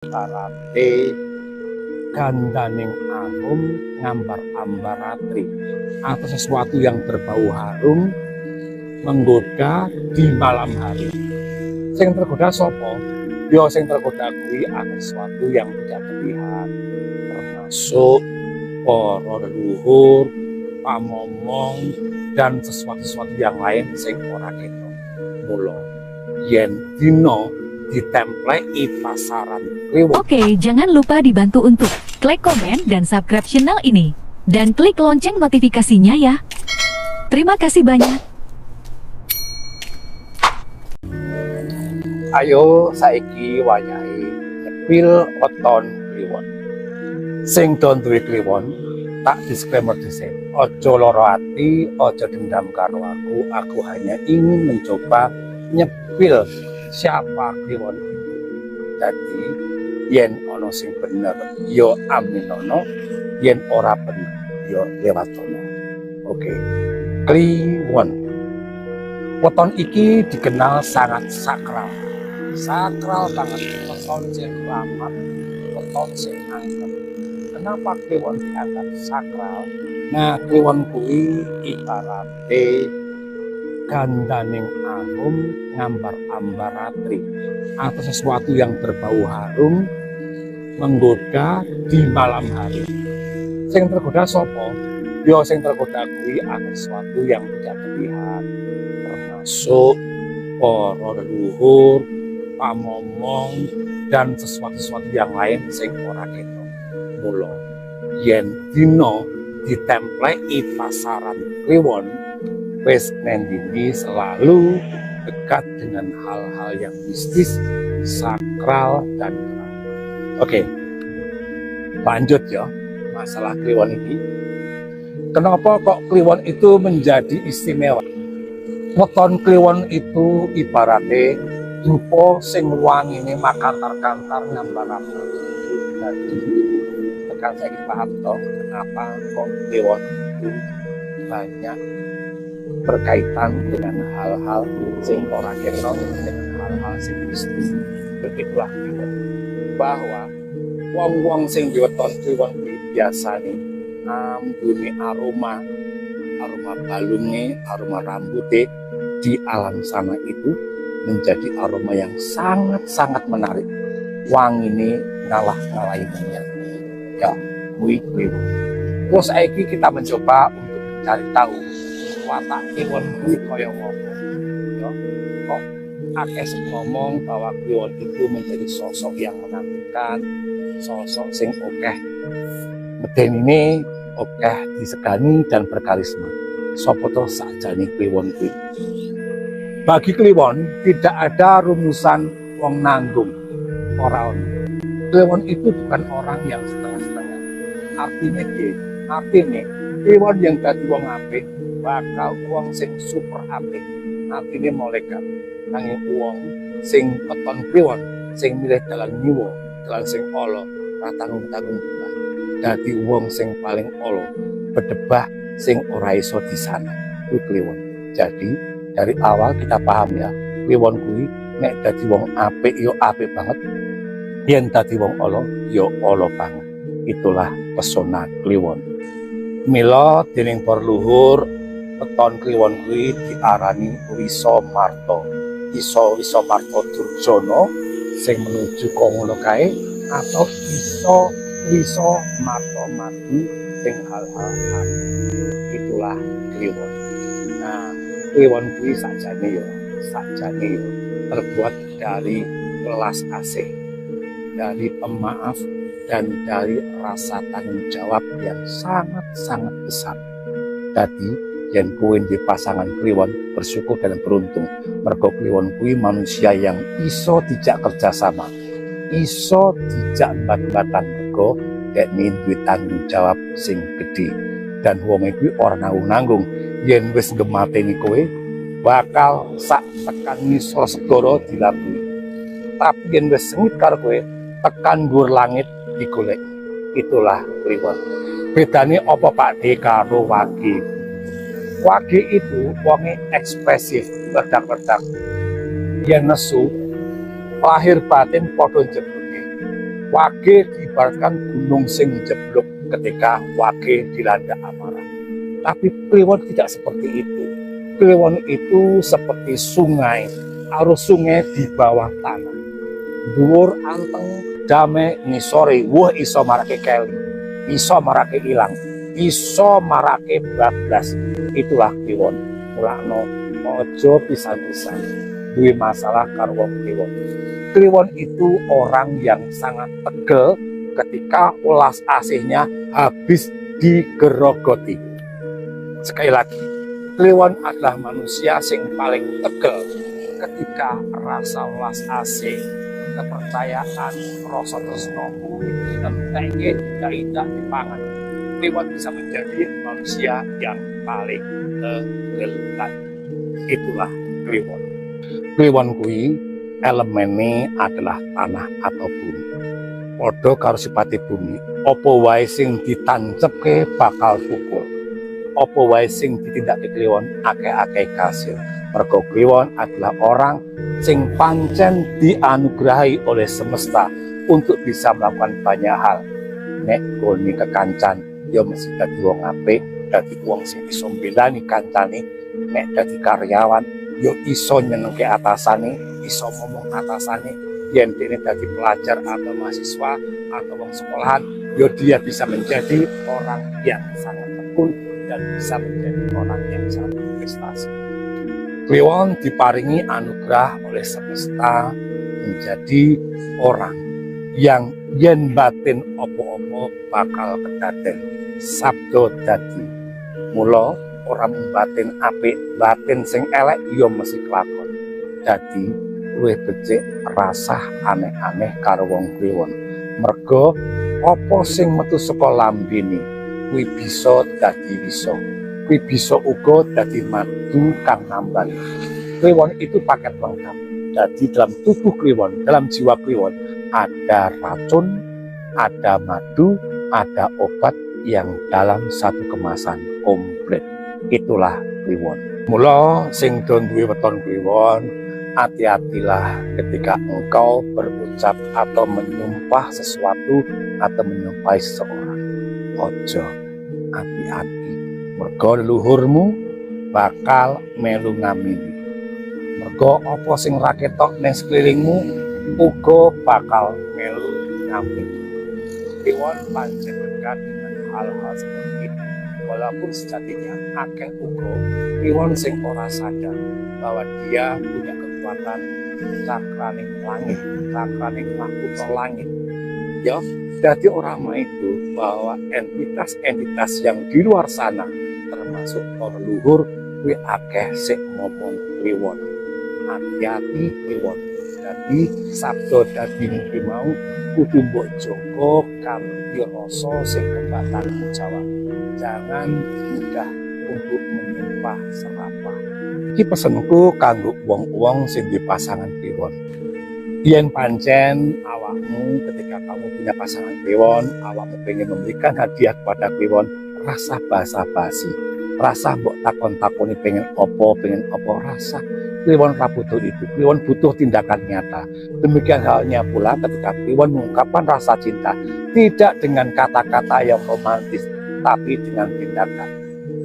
Parate gandaning arum ngambar-ambar ratri, atau sesuatu yang berbau harum menggoda di malam hari. Sing tergoda sopo? Yo sing tergoda kuwi ada sesuatu yang tidak terlihat, termasuk para leluhur, pamomong, dan sesuatu yang lain sing ora ketok. Mula yen dina ditempleki pasaran kliwon. Oke, jangan lupa dibantu untuk klik komen dan subscribe channel ini. Dan klik lonceng notifikasinya ya. Terima kasih banyak. Ayo saiki wayahe nyepil weton kliwon. Sing do duwe kliwon, tak disclaimer dhisik. Aja lara ati, aja dendam karo aku hanya ingin mencoba nyepil siapa kliwon itu. Jadi yen ana sing bener yo aminono, yen ora bener yo lewatono. Oke. Kliwon. Weton iki dikenal sangat sakral. Sakral banget, weton sing selamat, weton sing angker. Kenapa kliwon dianggap sakral? Nah, kliwon kuwi ibarate gandaning arum ngambar-ambar ratri, atau sesuatu yang berbau harum menggoda di malam hari. Sing tergoda sopo? Yo sing tergoda kuwi ada sesuatu yang tidak terlihat, termasuk para leluhur, pamomong, dan sesuatu yang lain sing ora ketok. Mula yen dina ditempleki pasaran kliwon, wis nendini selalu dekat dengan hal-hal yang mistis, sakral, dan keramat. Oke, lanjut ya masalah kliwon ini. Kenapa kok kliwon itu menjadi istimewa? Weton kliwon itu ibaratnya rupa sing wangine makantar-kantar ngambar-ambar. Jadi tekan saya paham toh kenapa kok kliwon itu banyak berkaitan dengan hal-hal sing ora ketok, dengan hal-hal sing mistis. Begitulah kliwon. Bahwa wong-wong sing diweton kliwon biasa nih ambune aroma balunge, aroma rambutnya di alam sana itu menjadi aroma yang sangat-sangat menarik. Wangine ngalahin minyak. Ya, kuwi kliwon. Terus saiki kita mencoba untuk mencari tahu watak kliwon kuwi kaya ngopo. Ya, kok akeh sing ngomong bahwa kliwon itu menjadi sosok yang menakutkan, sosok sing akeh medenine, akeh disegani dan berkarisma. Sopo to sakjane kliwon kuwi? Bagi kliwon tidak ada rumusan wong nanggung, ora ono. Kliwon itu bukan orang yang setengah-setengah. Artinya kliwon yang dadi wong apik bakal wong sing super apik. Artinya malaikat. Nanging wong sing weton kliwon, sing milih dalan nyiwa, dalan sing ala, ra tanggung-tanggung pula. Dadi wong sing paling ala, bedebah sing ora iso disana. Kuwi kliwon. Jadi dari awal kita paham ya, kliwon kuwi nek dadi wong apik yo apik banget, yen dadi wong ala yo ala banget. Itulah pesona kliwon. Mila dening para leluhur, weton kliwon kuwi diarani Wisa Marta. Wisa Marta Durjana sing menuju kono kae, atau Wisa Marta Madu sing hal-hal itulah kliwon. Nah, kliwon kuwi sakjane yo terbuat dari welas asih, dari pemaaf, dan dari rasa tanggung jawab yang sangat-sangat besar. Jadi yen kowe di pasangan kliwon, bersyukur dan beruntung. Mergo kliwon kuwi manusia yang iso dijak kerjasama, iso dijak bat-batan, mergo dekne duwe tanggung jawab sing gede. Dan wong kuwi ora nanggung-nanggung. Yen wis ngemateni kowe, bakal sak tekan ngisor segara dilakoni. Tapi yen wis sengit karo kowe, tekan dhuwur langit digolek. Itulah kliwon. Bedane apa Pak D karo wage? Wage itu wonge ekspresif, ledak-ledak. Yen nesu, lahir batin padha jebule. Wage diibaratkan gunung sing jeblok ketika wage dilanda amarah. Tapi Kliwon tidak seperti itu. Kliwon itu seperti sungai, arus sungai di bawah tanah. Dhuwur anteng damai ngisore, wah iso marake keli, iso marake ilang, iso marake bablas. Itulah Kliwon. Mulakno ojo pisan-pisan duwe masalah karo wong Kliwon. Kliwon itu orang yang sangat tegel ketika ulas asihnya habis digerogoti. Sekali lagi, Kliwon adalah manusia yang paling tegel ketika rasa ulas asih, kepercayaan, rasa tresno entek tidak dipangan. Kliwon bisa menjadi manusia yang paling tegel. Itulah Kliwon. Kliwon kuwi elemennya adalah tanah atau bumi. Padha karo sipate bumi, apa wae sing ditancepke bakal pukul. Apa wae sing ditindakake Kliwon akeh-akeh kasil. Mergo Kliwon adalah orang sing pancen dianugerahi oleh semesta untuk bisa melakukan banyak hal. Nek goni kekancan, ya mesti dadi wong apik, dadi wong sing iso mbelani kancane. Nek dadi karyawan, yo iso nyenengke atasane, iso ngomong atasane. Yen dene dadi pelajar atau mahasiswa atau wong sekolahan, yo dia bisa menjadi orang yang sangat tekun dan bisa menjadi orang yang sangat berprestasi. Kliwon diparingi anugerah oleh semesta menjadi orang yang yen batin opo-opo bakal kedaden, sabdo dadi. Mula orang batin apik, batin sing elek ya mesti kelakon. Dadi luwih becik rasah aneh-aneh karo wong Kliwon. Mergo apa sing metu saka lambene kuwi bisa dadi bisa. Kuwi bisa uga dadi madu kang nambani. Kliwon itu paket lengkap. Jadi dalam tubuh Kliwon, dalam jiwa Kliwon ada racun, ada madu, ada obat yang dalam satu kemasan komplit. Itulah Kliwon. Mula sing do duwe weton Kliwon, hati-hatilah ketika engkau berucap atau menyumpah sesuatu atau menyumpahi seseorang. Ojo, hati-hati. Mergo leluhurmu bakal melu ngamini. Mergo apa sing ra ketok ning sekelilingmu uga bakal melu ngamini. Kliwon pancen dekat dengan hal-hal seperti itu. Walaupun sejatinya akeh uga Kliwon sing ora sadar bahwa dia punya kekuatan cakraning langit, cakraning makhluk langit. Ya, jadi orang itu bahwa entitas-entitas yang di luar sana termasuk para leluhur kuwi akeh sik ngomong Kliwon. Hati-hati Kliwon. Dadi sabda dadi mungkin mau kudu mbok jaga kanthi rasa sing kebatan Jawa. Jangan mudah untuk menyumpah serapah. Iki pesenku kanggo wong-wong sing di pasangan Kliwon. Yen pancen awakmu ketika kamu punya pasangan Kliwon, awakmu pengen memberikan hadiah kepada Kliwon, rasa basa-basi, rasa mbok takon-takoni pengen opo rasa. Kliwon butuh itu, Kliwon butuh tindakan nyata. Demikian halnya pula ketika Kliwon mengungkapkan rasa cinta, tidak dengan kata-kata yang romantis, tapi dengan tindakan.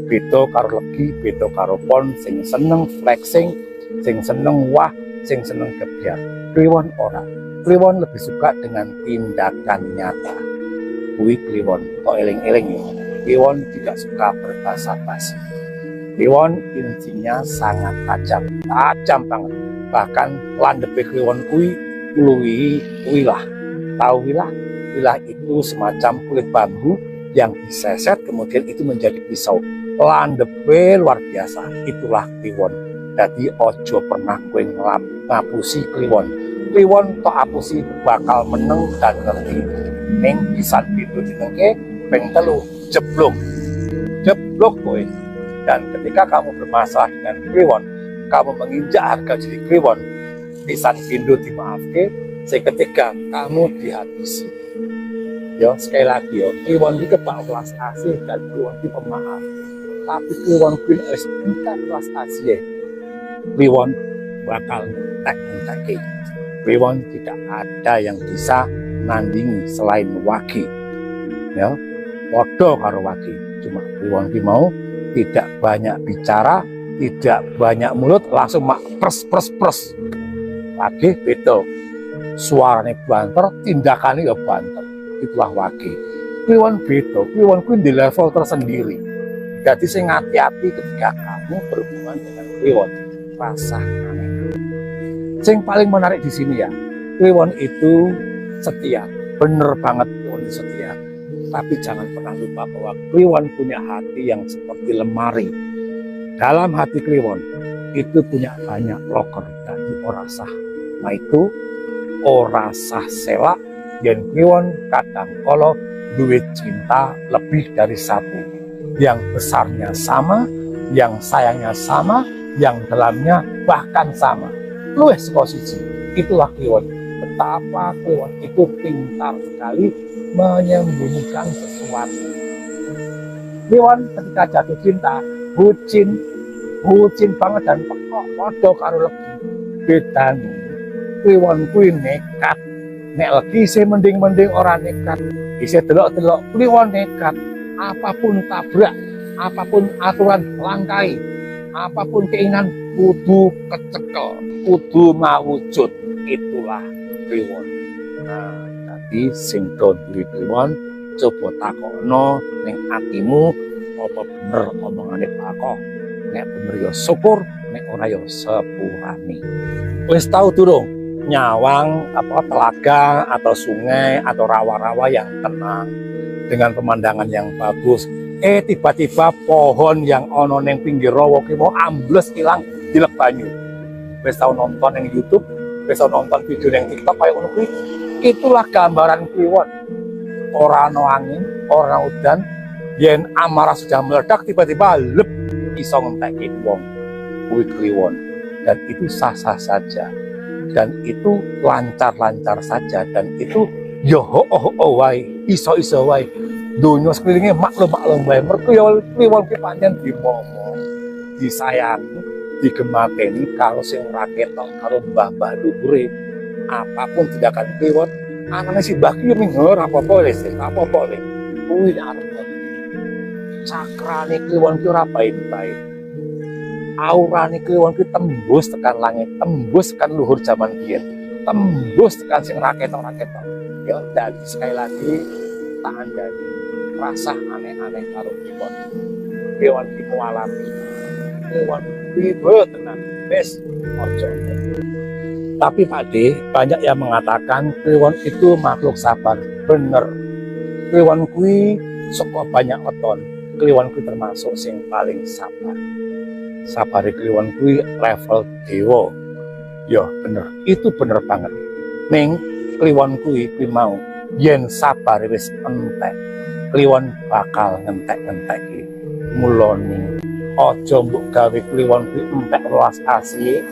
Beda karo legi, beda karo pon, sing seneng flexing, sing seneng wah, sing seneng gebyar. Kliwon orang. Kliwon lebih suka dengan tindakan nyata. Kuwi Kliwon, kok eling-eling ya. Kliwon tidak suka berbasa-basi. Kliwon intinya sangat tajam banget. Bahkan landepe Kliwon kuwi wilah. Tahu wilah? Wilah itu semacam kulit bambu yang diseset kemudian itu menjadi pisau. Landepe luar biasa. Itulah Kliwon. Jadi ojo pernah kowe ngapusi Kliwon. Kliwon tok apusi bakal meneng dan ngerti. Ning pisan pintu jenenge ping 3 jeblok kowe. Dan ketika kamu bermasalah dengan Kliwon, kamu menginjak harga diri Kliwon, pisan pintu dimaafke, seketika kamu dihabisi. Yo sekali lagi yo, Kliwon iki kebak kelas asih dan Kliwon iki pemaaf. Tapi Kliwon kuwi wis entek kelas asih. Kliwon bakal entek. Kliwon tidak ada yang bisa nandingi selain wage. Ya, padha karo wage. Cuma kliwon ki mau tidak banyak bicara, tidak banyak mulut, langsung mak pres. Wage beda. Suarane banter, tindakannya ya banter. Itulah wage. Kliwon beda. Kliwon kuwi di level tersendiri. Jadi sing hati-hati ketika kamu berhubungan dengan kliwon. Rasa aneh. Yang paling menarik di sini ya, kliwon itu setia. Bener banget kliwon itu setia. Tapi jangan pernah lupa bahwa kliwon punya hati yang seperti lemari. Dalam hati kliwon itu punya banyak loker. Jadi ora sah. Nah itu ora sah selak. Dan kliwon kadang kalau duit cinta lebih dari satu. Yang besarnya sama, yang sayangnya sama, yang dalamnya bahkan sama. Luwih saka siji. Itulah kliwon. Betapa kliwon itu pintar sekali menyembunyikan sesuatu. Kliwon ketika jatuh cinta, bucin banget dan pekok padha karo legi. Bedane kliwon kuwi nekat. Nek legi isih mending-mending ora nekat. Isih delok-delok kliwon nekat. Apapun tabrak, apapun aturan langkai, apapun keinginan kudu kecekel, kudu mawujud. Itulah kliwon. Nah, jadi sing duwe kliwon coba takono ning atimu apa bener omongane Pak. Nek bener ya syukur, nek ora ya sepurane. Wis tau durung nyawang apa telaga atau sungai atau rawa-rawa yang tenang dengan pemandangan yang bagus. Tiba-tiba pohon yang ono neng pinggir rawa ki mau ambles ilang dilek banyu. Wis tau nonton yang YouTube, wis tau nonton video yang TikTok kayak ngono kuwi. Itulah gambaran kliwon. Ora ono angin, ora udan, yen amarah sudah meledak tiba-tiba lep iso ngenteki wong. Kuwi kliwon. Dan itu sah-sah saja. Dan itu lancar-lancar saja. Dan itu yo wae, iso-iso wae. Dunia sekelilingnya maklum wae. Mergo ya kliwon ki pancen dimomo, disayangi, digemateni karo sing ora ketok karo mbah-mbah dhuwure. Apapun tindakan kliwon, anane si mbah ki yo minggur apa-apa wis, apa-apa le. Kuwi arep. Cakrane kliwon ki ora bain-bain. Aurane kliwon ki tembus tekan langit, tembus tekan luhur zaman biyen. Tembus tekan sing ra ketok-ketok. Ya dadi sekali lagi tak andani rasa aneh-aneh karo kliwon. Kliwon ki alami. Kliwon tiba tenan. Wis ojo. Tapi Pak D, banyak yang mengatakan kliwon itu makhluk sabar. Bener. Kliwon kuwi saka banyak weton. Kliwon kuwi termasuk sing paling sabar. Sabare kliwon kuwi level dewa. Ya bener. Itu bener banget. Ning kliwon kuwi mau yen sabar wis entek, kliwon bakal ngentek-ngenteki. Mulane aja mbok gawe kliwon kuwi entek welas asih,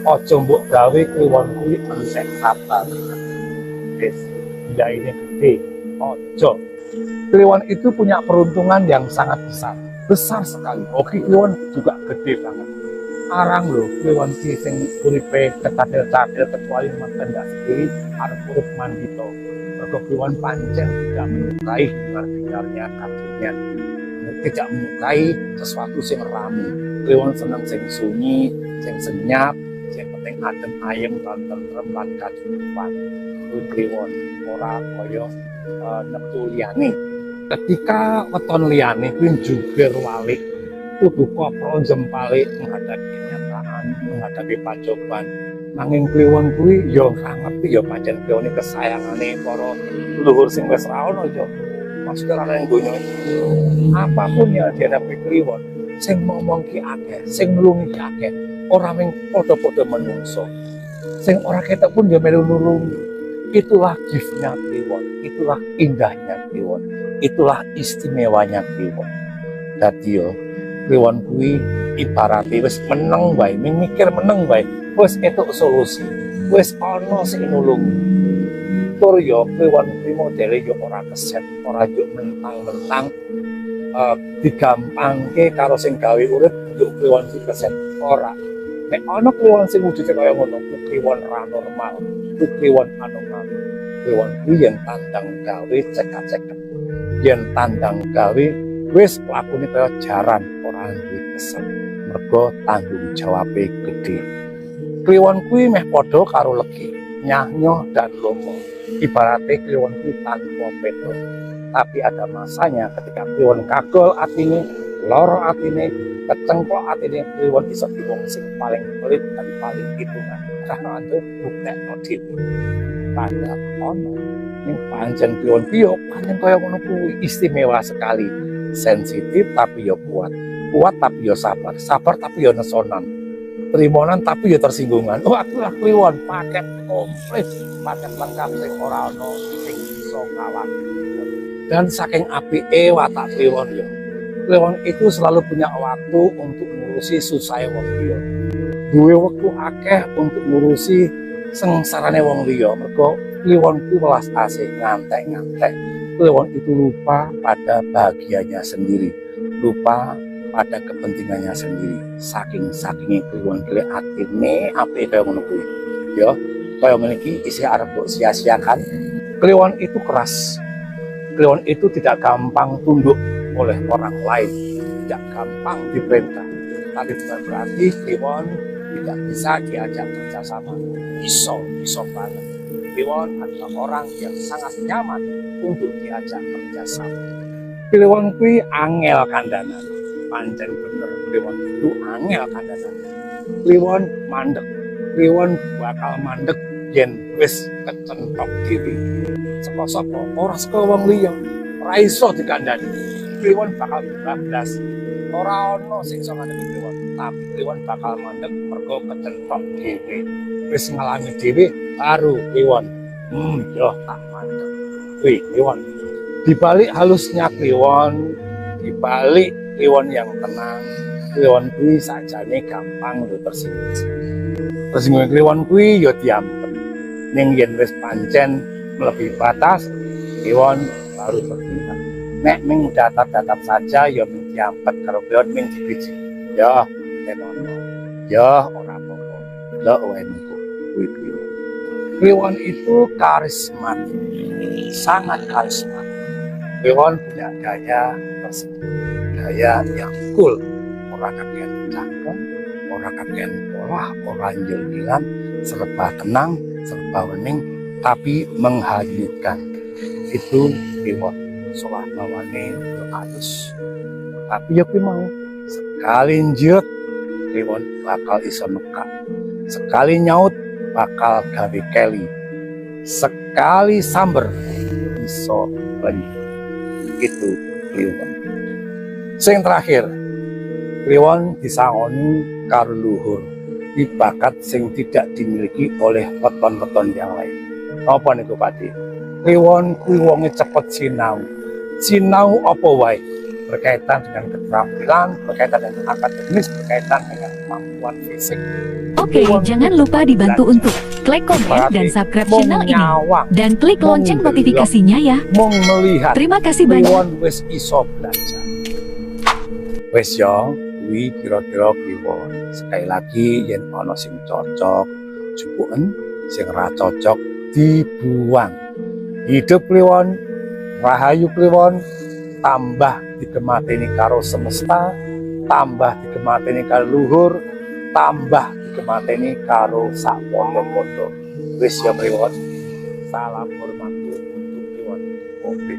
aja mbok gawe kliwon kuwi entek sabar. Wis ini gede, aja. Kliwon itu punya peruntungan yang sangat besar sekali. Oke, kliwon juga gede banget. Arang loh, kliwon ki sing uripe kecadil-cadil kecuali makan ndak sendiri harus urip mandito. Mergo kliwon pancen tidak menyukai dengar-dengarnya kakinya, tidak menyukai sesuatu sing rame. Kliwon seneng sing sunyi, sing senyap, sing penting adem ayem lan tentrem lan kacukupan. Kliwon ora kaya neptu liyane. Ketika weton liyane kuwi jubir walik kudu kopro jempale menghadapi kenyataan, menghadapi pacoban. Nanging kliwon kuwi ya ora ngerti ya pancen kliwon kesayangane para leluhur sing wis ra ono ya. Maksudnya ora nang donya. Apapun ya dihadapi kliwon, sing ngomong ki akeh, sing nulungi ki akeh, ora mung padha-padha menungso. Sing ora ketok pun ya melu nulungi. Itulah gift-nya kliwon, itulah indahnya kliwon, itulah istimewanya kliwon. Dadi yo kliwon kuwi ibarate wis meneng wae, mikir meneng wae, wis etuk solusi, wis ana sing nulungi. Tur yo kliwon kuwi modele yo ora keset, ora yo mentang-mentang digampangke karo sing gawe urip yo kliwon kuwi keset ora. Nek ana kliwon sing wujude kaya ngono, kliwon ra normal, kliwon anomali. kliwon kuwi yen tandang gawe cekak-cekak. Yen tandang gawe wis lakune kaya jaran ora duwe kesel. Mergo tanggung jawabe gede. Kliwon kuwi meh padha karo legi, nyah-nyoh dan lomo. Ibaratnya kliwon kuwi tanpa pedo. Tapi ada masanya ketika kliwon kagol atine, loro atine, kecengklok atine, kliwon iso diwong sing paling pelit dan paling hitungan. Karena itu buktekno dhewe. Padahal ono ning pancen kliwon kuwi yo pancen kaya ngono kuwi, istimewa sekali. Sensitif tapi yo kuat. Kuat tapi yo sabar. Sabar tapi yo nesonan. Trimonan tapi ya tersinggungan. Oh, aku lah kliwon paket komplit, paket lengkap sing ora ono sing iso kalah. Dan saking apike watak kliwon ya. Kliwon itu selalu punya waktu untuk ngurusi susahe wong liya. Duwe wektu akeh untuk ngurusi sengsarane wong liya. Mergo kliwon ku welas asih ngantek-ngantek. Kliwon itu lupa pada bahagianya sendiri. Lupa pada kepentingannya sendiri. Saking-sakingnya kliwon kile atine apike kaya ngono kuwi. Ya, kaya ngene iki isih arep mbok sia-siakan. Kliwon itu keras. Kliwon itu tidak gampang tunduk oleh orang lain, tidak gampang diperintah. Tapi bukan berarti kliwon tidak bisa diajak kerjasama. Iso banget. Kliwon adalah orang yang sangat nyaman untuk diajak kerjasama. Kliwon kuwi angel kandanan. Pancen bener kliwon itu angel kandanan. Kliwon mandek. Kliwon bakal mandek yen wis kecentok dhewe. Sapa-sapa ora saka wong liya, ora iso dikandani. Kliwon bakal bablas. Ora ono sing iso ngandani kliwon, tapi kliwon bakal mandek mergo kecentok dhewe. Wis ngalami dhewe baru kliwon. Yo tak mandek. Wih, kliwon. Di balik halusnya kliwon, di balik kliwon yang tenang, kliwon kuwi sajane gampang lho tersinggung. Tersinggung kliwon kuwi ya diampun. Ning yen wis pancen melebihi batas, kliwon baru bertindak. Nek ming datar-datar saja ya ming diampet karo kliwon ming dibiji. Ya, tenono. Ya ora apa-apa. Lho wenku kuwi kliwon. Kliwon itu karismatik. Sangat karismatik. Kliwon punya gaya tersendiri. Gaya yang cool, orang kakean cangkem, orang kakean polah, orang jelilan, serba tenang, serba wening, tapi menghanyutkan. Itu kliwon solah bawane halus. Tapi ya kuwi mau sekali njut kliwon bakal iso nekak. Sekali nyaut bakal gawe keli. Sekali samber iso lenyap. Itu kliwon. Sing terakhir, kliwon disangoni karo luhur, bakat sing tidak dimiliki oleh weton-weton yang lain. Apa niku Pakde? Kliwon kuwi wonge cepet sinau. Sinau apa wae? Berkaitan dengan keterampilan, berkaitan dengan akademis, berkaitan dengan kemampuan fisik. Oke, jangan lupa dibantu untuk klik komen dan subscribe channel ini. Dan klik lonceng notifikasinya ya. Mong melihat Terima kasih banyak. kliwon wis iso belajar. Wis yo, kuwi kira-kira kliwon. Sekali lagi yen ana sing cocok, cukuken, sing ora cocok dibuang. Hidup kliwon, rahayu kliwon, tambah digemateni karo semesta, tambah digemateni karo luhur, tambah digemateni karo sak pondok-pondok. Wis ya kliwon. Salam hormat untuk kliwon. Oke,